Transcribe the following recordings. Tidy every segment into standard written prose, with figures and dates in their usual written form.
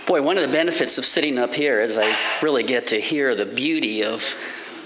Boy, one of the benefits of sitting up here is I really get to hear the beauty of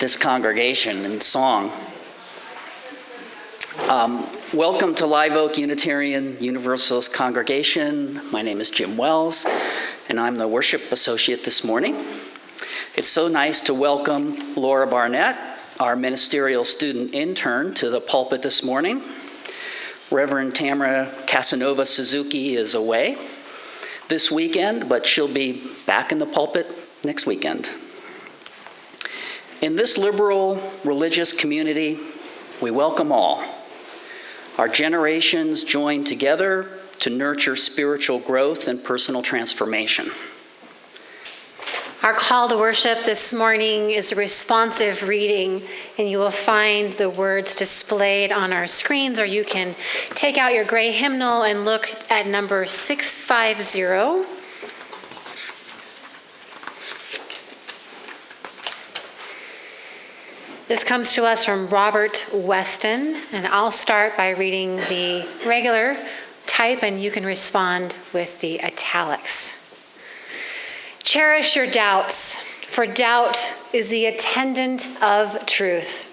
this congregation in song. Welcome to Live Oak Unitarian Universalist Congregation. My name is Jim Wells, and I'm the worship associate this morning. It's so nice to welcome Lora Barnett, our ministerial student intern, to the pulpit this morning. Reverend Tamara Casanova Suzuki is away this weekend, but she'll be back in the pulpit next weekend. In this liberal religious community, we welcome all. Our generations join together to nurture spiritual growth and personal transformation. Our call to worship this morning is a responsive reading, and you will find the words displayed on our screens, or you can take out your gray hymnal and look at number 650. This comes to us from Robert Weston, and I'll start by reading the regular type, and you can respond with the italics. Cherish your doubts, for doubt is the attendant of truth.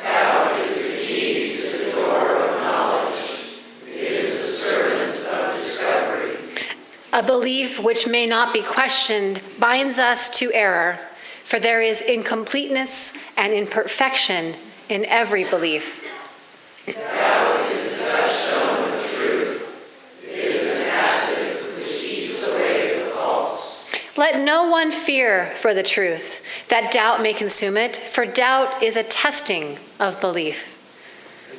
Doubt is the key to the door of knowledge. It is the servant of discovery. A belief which may not be questioned binds us to error, for there is incompleteness and imperfection in every belief. Doubt is the touchstone of truth. It is an acid which eats away the false. Let no one fear for the truth, that doubt may consume it, for doubt is a testing of belief.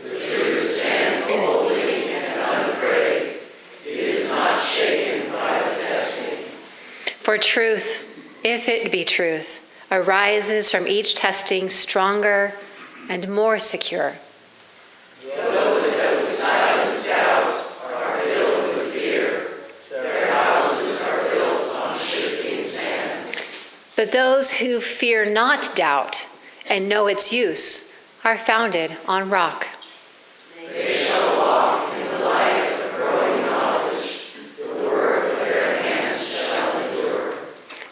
The truth stands boldly and unafraid. It is not shaken by the testing. For truth, if it be truth, arises from each testing stronger and more secure. Those that with silence doubt are filled with fear. Their houses are built on shifting sands. But those who fear not doubt and know its use are founded on rock. They shall walk in the light of growing knowledge. The work of their hands shall endure.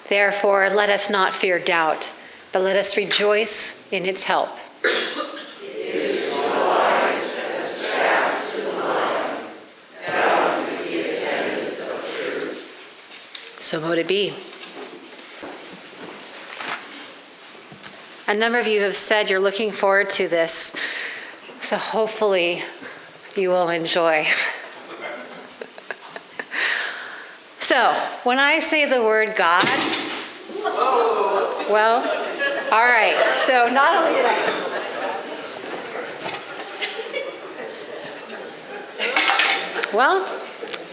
Therefore, let us not fear doubt, but let us rejoice in its help. It is wise as a staff to the lion. Doubt is the attendant of truth. So mote it be. A number of you have said you're looking forward to this, so hopefully you will enjoy. So, when I say the word God, well, all right, so not only did I... Well,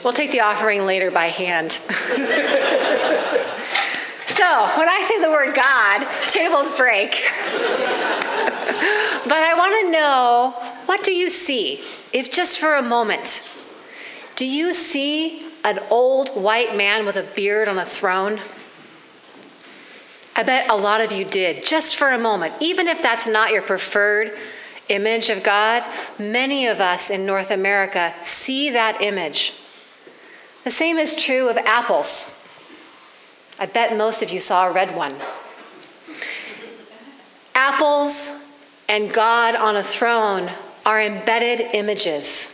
we'll take the offering later by hand. So, when I say the word God, tables break. But I want to know, what do you see? If just for a moment, do you see an old white man with a beard on a throne? I bet a lot of you did, just for a moment. Even if that's not your preferred image of God, many of us in North America see that image. The same is true of apples. I bet most of you saw a red one. Apples and God on a throne are embedded images.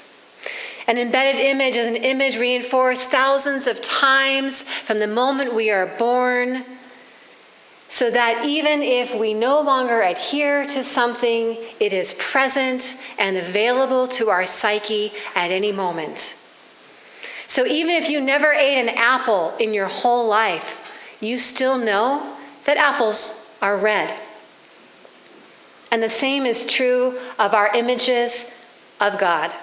An embedded image is an image reinforced thousands of times from the moment we are born, so that even if we no longer adhere to something, it is present and available to our psyche at any moment. So even if you never ate an apple in your whole life, you still know that apples are red. And the same is true of our images of God.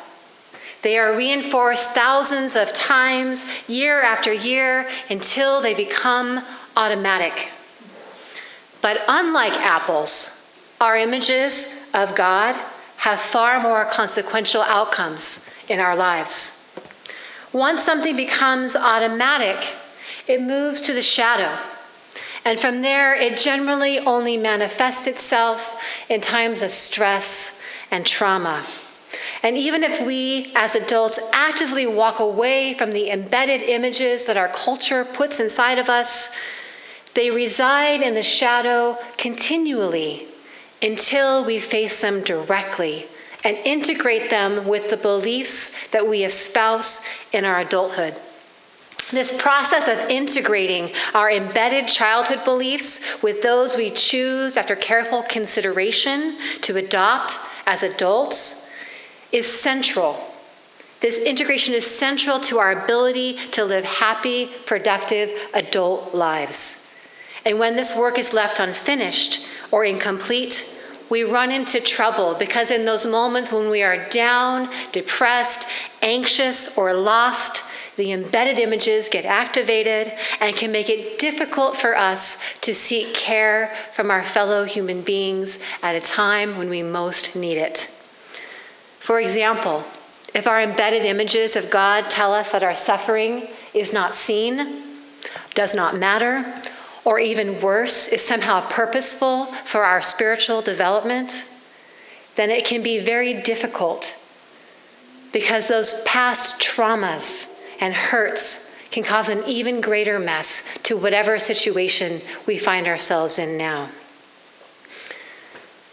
They are reinforced thousands of times, year after year, until they become automatic. But unlike apples, our images of God have far more consequential outcomes in our lives. Once something becomes automatic, it moves to the shadow. And from there, it generally only manifests itself in times of stress and trauma. And even if we, as adults, actively walk away from the embedded images that our culture puts inside of us, they reside in the shadow continually until we face them directly and integrate them with the beliefs that we espouse in our adulthood. This process of integrating our embedded childhood beliefs with those we choose after careful consideration to adopt as adults is central. This integration is central to our ability to live happy, productive adult lives. And when this work is left unfinished or incomplete, we run into trouble because in those moments when we are down, depressed, anxious, or lost, the embedded images get activated and can make it difficult for us to seek care from our fellow human beings at a time when we most need it. For example, if our embedded images of God tell us that our suffering is not seen, does not matter, or even worse, is somehow purposeful for our spiritual development, then it can be very difficult because those past traumas and hurts can cause an even greater mess to whatever situation we find ourselves in now.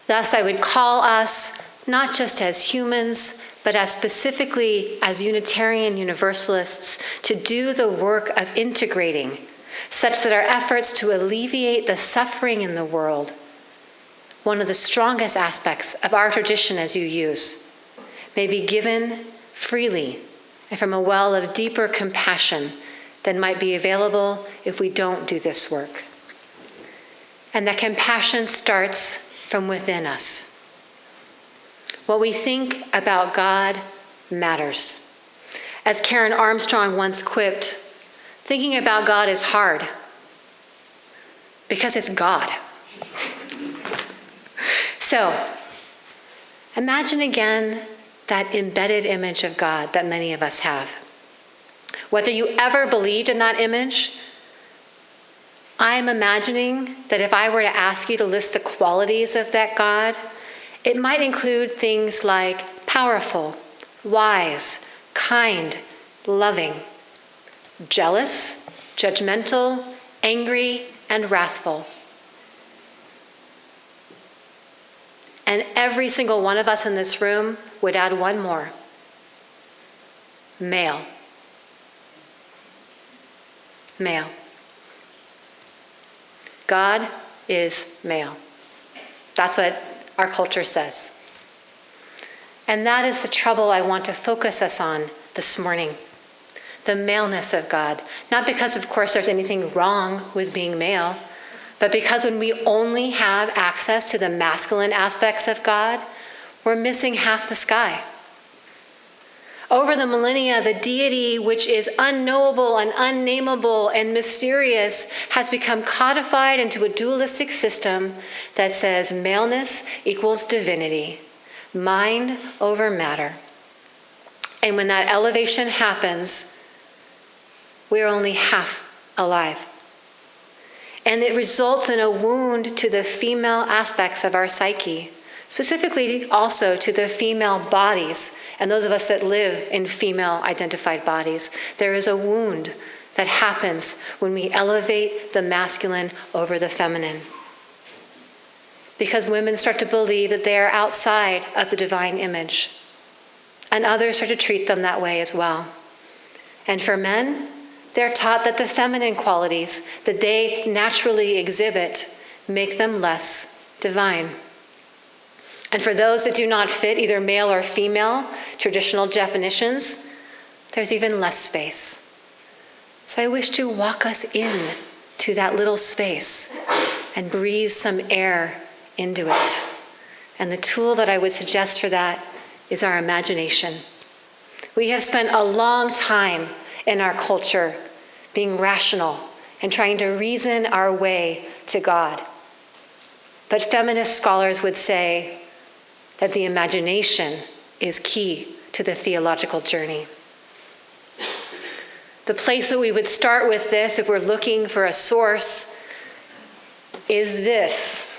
Thus, I would call us, not just as humans, but as specifically as Unitarian Universalists, to do the work of integrating such that our efforts to alleviate the suffering in the world, one of the strongest aspects of our tradition as you use, may be given freely and from a well of deeper compassion than might be available if we don't do this work. And that compassion starts from within us. What we think about God matters. As Karen Armstrong once quipped, thinking about God is hard because it's God. So, imagine again that embedded image of God that many of us have. Whether you ever believed in that image, I'm imagining that if I were to ask you to list the qualities of that God, it might include things like powerful, wise, kind, loving, jealous, judgmental, angry, and wrathful. And every single one of us in this room would add one more. Male. Male. God is male. That's what our culture says. And that is the trouble I want to focus us on this morning. The maleness of God. Not because, of course, there's anything wrong with being male, but because when we only have access to the masculine aspects of God, we're missing half the sky. Over the millennia, the deity, which is unknowable and unnameable and mysterious, has become codified into a dualistic system that says maleness equals divinity, mind over matter. And when that elevation happens, we're only half alive. And it results in a wound to the female aspects of our psyche, specifically also to the female bodies, and those of us that live in female-identified bodies. There is a wound that happens when we elevate the masculine over the feminine. Because women start to believe that they are outside of the divine image, and others start to treat them that way as well. And for men, they're taught that the feminine qualities that they naturally exhibit make them less divine. And for those that do not fit either male or female traditional definitions, there's even less space. So I wish to walk us in to that little space and breathe some air into it. And the tool that I would suggest for that is our imagination. We have spent a long time in our culture being rational and trying to reason our way to God. But feminist scholars would say that the imagination is key to the theological journey. The place that we would start with this, if we're looking for a source, is this.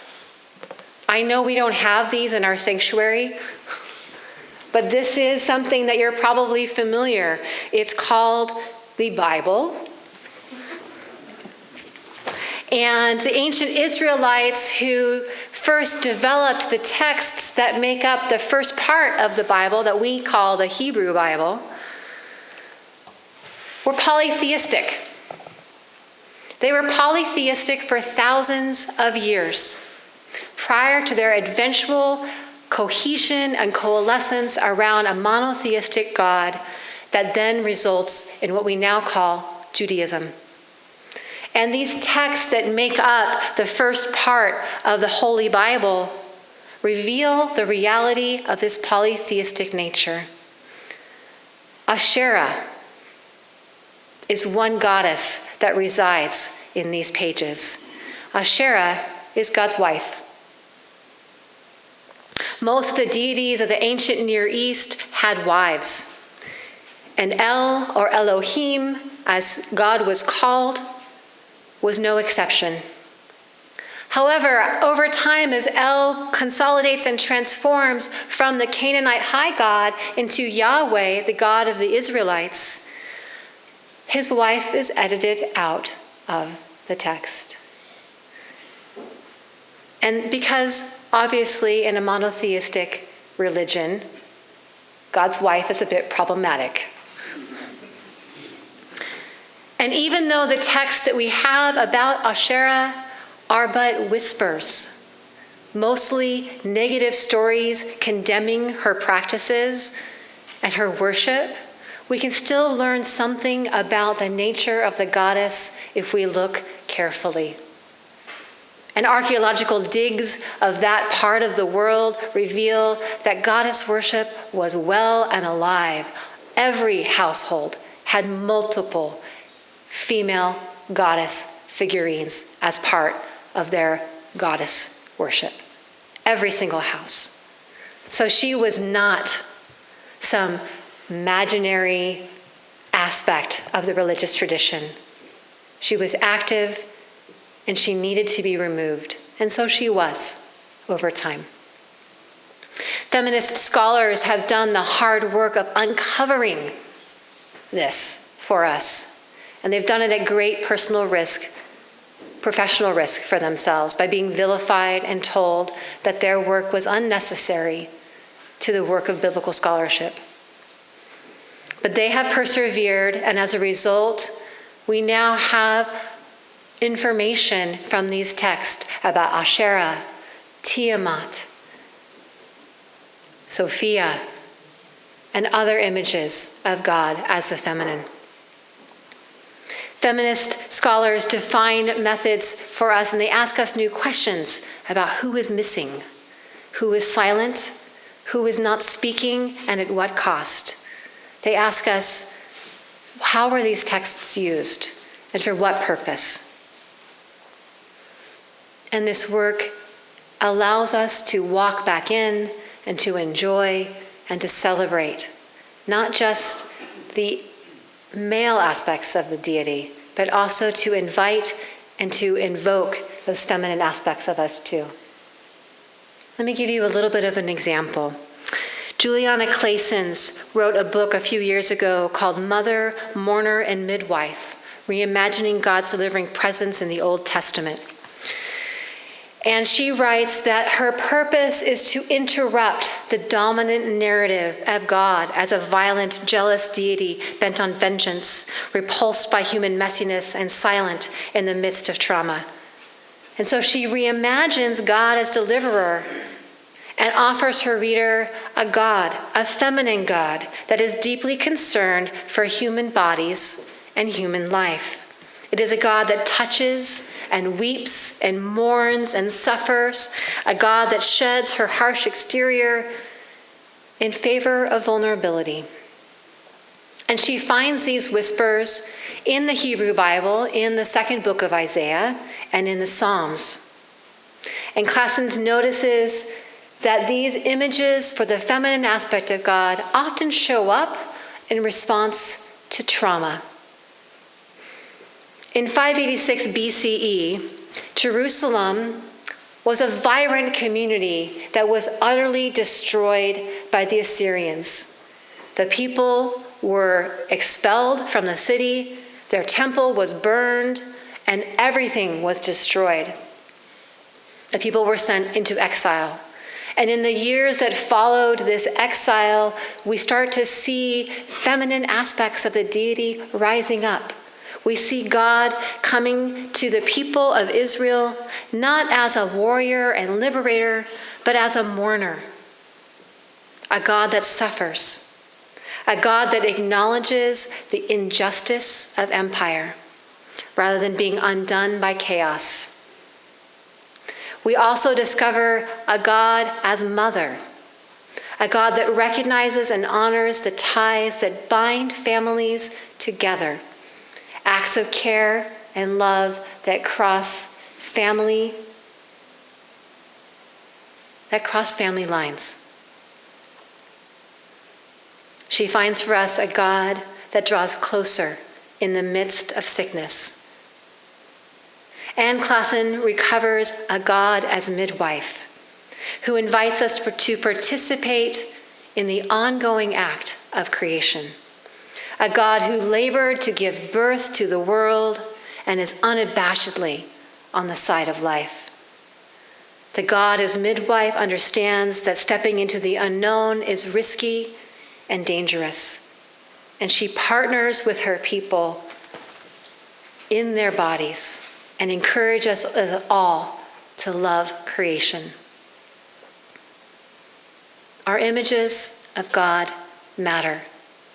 I know we don't have these in our sanctuary, but this is something that you're probably familiar. It's called the Bible. And the ancient Israelites who first developed the texts that make up the first part of the Bible that we call the Hebrew Bible were polytheistic. They were polytheistic for thousands of years prior to their eventual cohesion and coalescence around a monotheistic God that then results in what we now call Judaism. And these texts that make up the first part of the Holy Bible reveal the reality of this polytheistic nature. Asherah is one goddess that resides in these pages. Asherah is God's wife. Most of the deities of the ancient Near East had wives. And El, or Elohim, as God was called, was no exception. However, over time, as El consolidates and transforms from the Canaanite high god into Yahweh, the God of the Israelites, his wife is edited out of the text. And because, obviously, in a monotheistic religion, God's wife is a bit problematic. And even though the texts that we have about Asherah are but whispers, mostly negative stories condemning her practices and her worship, we can still learn something about the nature of the goddess if we look carefully. And archaeological digs of that part of the world reveal that goddess worship was well and alive. Every household had multiple female goddess figurines as part of their goddess worship. Every single house. So she was not some imaginary aspect of the religious tradition. She was active and she needed to be removed. And so she was over time. Feminist scholars have done the hard work of uncovering this for us. And they've done it at great personal risk, professional risk for themselves by being vilified and told that their work was unnecessary to the work of biblical scholarship. But they have persevered, and as a result, we now have information from these texts about Asherah, Tiamat, Sophia, and other images of God as the feminine. Feminist scholars define methods for us, and they ask us new questions about who is missing, who is silent, who is not speaking, and at what cost. They ask us, how were these texts used, and for what purpose? And this work allows us to walk back in and to enjoy and to celebrate, not just the male aspects of the deity, but also to invite and to invoke those feminine aspects of us too. Let me give you a little bit of an example. Juliana Claessens wrote a book a few years ago called Mother, Mourner, and Midwife, Reimagining God's Delivering Presence in the Old Testament. And she writes that her purpose is to interrupt the dominant narrative of God as a violent, jealous deity bent on vengeance, repulsed by human messiness and silent in the midst of trauma. And so she reimagines God as deliverer and offers her reader a God, a feminine God, that is deeply concerned for human bodies and human life. It is a God that touches and weeps and mourns and suffers, a God that sheds her harsh exterior in favor of vulnerability. And she finds these whispers in the Hebrew Bible, in the second book of Isaiah, and in the Psalms. And Claessens notices that these images for the feminine aspect of God often show up in response to trauma. In 586 BCE, Jerusalem was a vibrant community that was utterly destroyed by the Assyrians. The people were expelled from the city, their temple was burned, and everything was destroyed. The people were sent into exile. And in the years that followed this exile, we start to see feminine aspects of the deity rising up. We see God coming to the people of Israel not as a warrior and liberator, but as a mourner, a God that suffers, a God that acknowledges the injustice of empire rather than being undone by chaos. We also discover a God as mother, a God that recognizes and honors the ties that bind families together, acts of care and love that cross family lines. She finds for us a God that draws closer in the midst of sickness. Anne Klassen recovers a God as midwife who invites us to participate in the ongoing act of creation. A God who labored to give birth to the world and is unabashedly on the side of life. The God as midwife understands that stepping into the unknown is risky and dangerous, and she partners with her people in their bodies and encourages us all to love creation. Our images of God matter,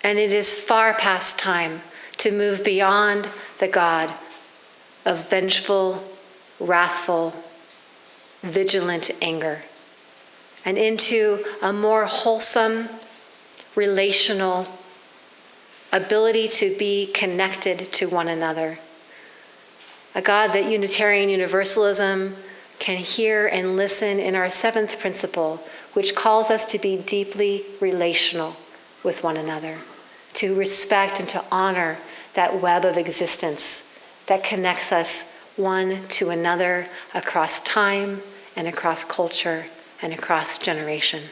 and it is far past time to move beyond the God of vengeful, wrathful, vigilant anger and into a more wholesome, relational ability to be connected to one another. A God that Unitarian Universalism can hear and listen in our seventh principle, which calls us to be deeply relational with one another, to respect and to honor that web of existence that connects us one to another across time and across culture and across generation.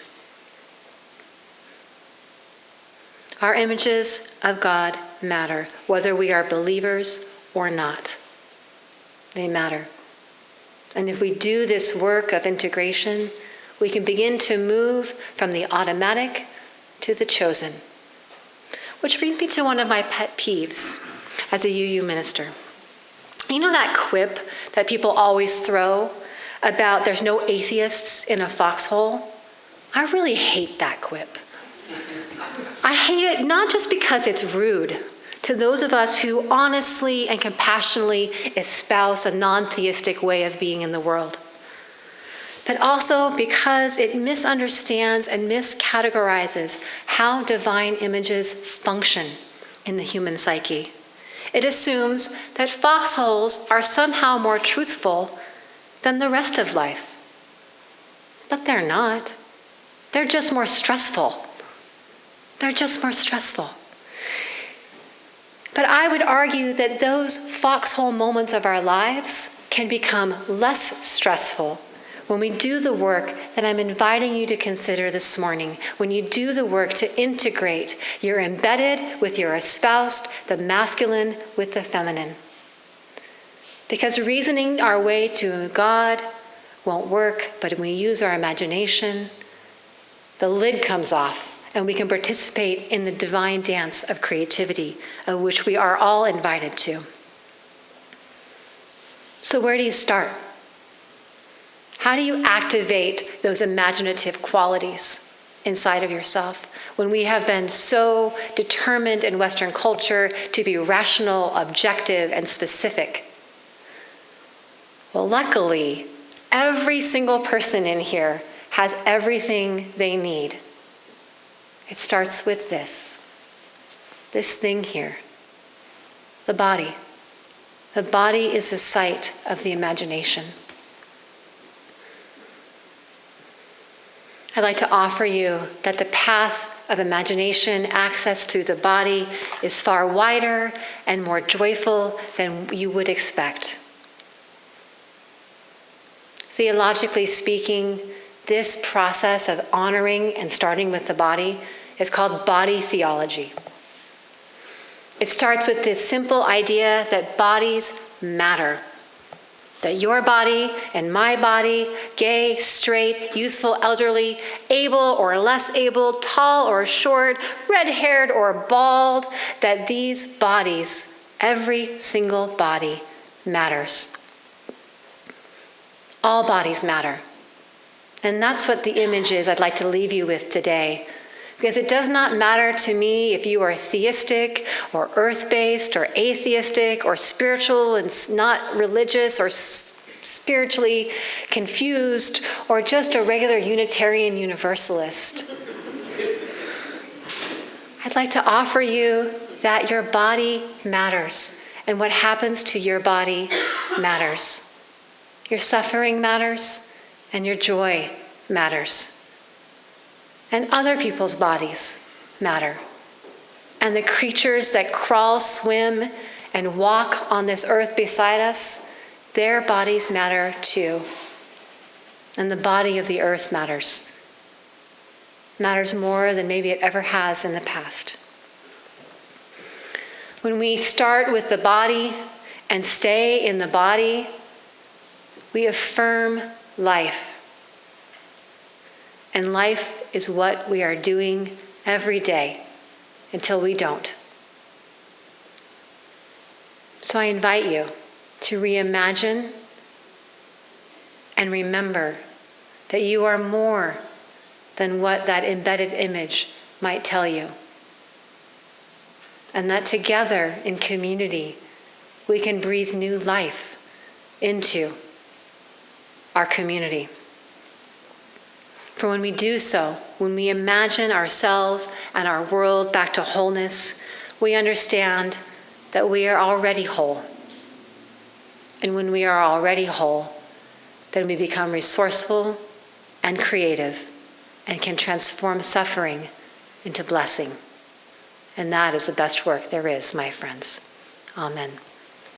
Our images of God matter, whether we are believers or not. They matter. And if we do this work of integration, we can begin to move from the automatic to the chosen. Which brings me to one of my pet peeves as a UU minister. You know that quip that people always throw about there's no atheists in a foxhole? I really hate that quip. I hate it not just because it's rude to those of us who honestly and compassionately espouse a non-theistic way of being in the world, but also because it misunderstands and miscategorizes how divine images function in the human psyche. It assumes that foxholes are somehow more truthful than the rest of life. But they're not. They're just more stressful. They're just more stressful. But I would argue that those foxhole moments of our lives can become less stressful when we do the work that I'm inviting you to consider this morning, when you do the work to integrate your embedded with your espoused, the masculine with the feminine. Because reasoning our way to God won't work, but when we use our imagination, the lid comes off and we can participate in the divine dance of creativity, of which we are all invited to. So where do you start? How do you activate those imaginative qualities inside of yourself when we have been so determined in Western culture to be rational, objective, and specific? Well, luckily, every single person in here has everything they need. It starts with this thing here, the body. The body is the site of the imagination. I'd like to offer you that the path of imagination, access through the body, is far wider and more joyful than you would expect. Theologically speaking, this process of honoring and starting with the body is called body theology. It starts with this simple idea that bodies matter. That your body and my body, gay, straight, youthful, elderly, able or less able, tall or short, red-haired or bald, that these bodies, every single body, matters. All bodies matter. And that's what the image is I'd like to leave you with today. Because it does not matter to me if you are theistic or earth-based or atheistic or spiritual and not religious or spiritually confused or just a regular Unitarian Universalist. I'd like to offer you that your body matters and what happens to your body matters. Your suffering matters and your joy matters. And other people's bodies matter. And the creatures that crawl, swim, and walk on this earth beside us, their bodies matter too. And the body of the earth matters. Matters more than maybe it ever has in the past. When we start with the body and stay in the body, we affirm life. And life is what we are doing every day until we don't. So I invite you to reimagine and remember that you are more than what that embedded image might tell you. And that together in community, we can breathe new life into our community. For when we do so, when we imagine ourselves and our world back to wholeness, we understand that we are already whole. And when we are already whole, then we become resourceful and creative and can transform suffering into blessing. And that is the best work there is, my friends. Amen.